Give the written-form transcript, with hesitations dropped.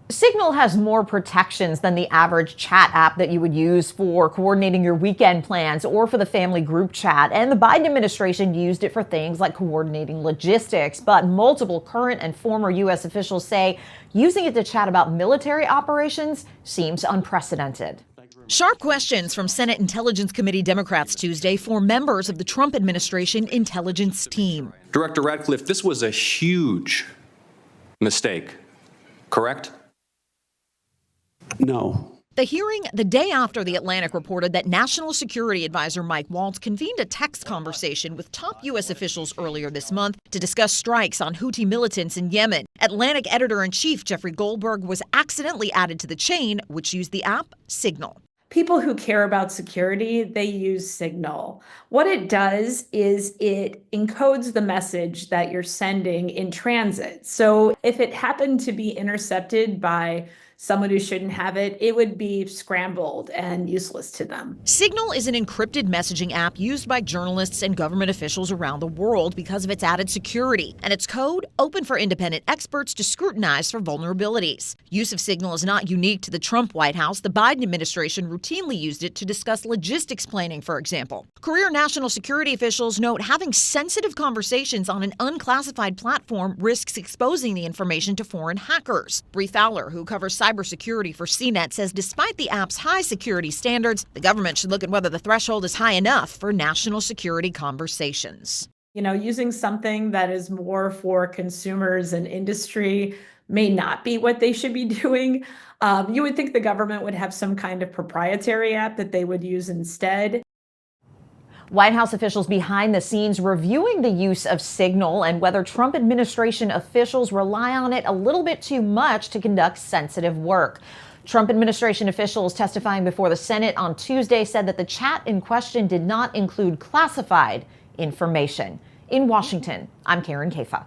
Signal has more protections than the average chat app that you would use for coordinating your weekend plans or for the family group chat. And the Biden administration used it for things like coordinating logistics. But multiple current and former U.S. officials say using it to chat about military operations seems unprecedented. Sharp questions from Senate Intelligence Committee Democrats Tuesday for members of the Trump administration intelligence team. Director Radcliffe, this was a huge mistake, correct? No. The hearing the day after The Atlantic reported that National Security Advisor Mike Waltz convened a text conversation with top U.S. officials earlier this month to discuss strikes on Houthi militants in Yemen. Atlantic editor-in-chief Jeffrey Goldberg was accidentally added to the chain, which used the app Signal. People who care about security, they use Signal. What it does is it encodes the message that you're sending in transit. So if it happened to be intercepted by someone who shouldn't have it, it would be scrambled and useless to them. Signal is an encrypted messaging app used by journalists and government officials around the world because of its added security, and its code open for independent experts to scrutinize for vulnerabilities. Use of Signal is not unique to the Trump White House. The Biden administration routinely used it to discuss logistics planning, for example. Career national security officials note having sensitive conversations on an unclassified platform risks exposing the information to foreign hackers. Bree Fowler, who covers cybersecurity for CNET, says despite the app's high security standards, the government should look at whether the threshold is high enough for national security conversations. Using something that is more for consumers and industry may not be what they should be doing. You would think the government would have some kind of proprietary app that they would use instead. White House officials behind the scenes reviewing the use of Signal and whether Trump administration officials rely on it a little bit too much to conduct sensitive work. Trump administration officials testifying before the Senate on Tuesday said that the chat in question did not include classified information. In Washington, I'm Karen Kafa.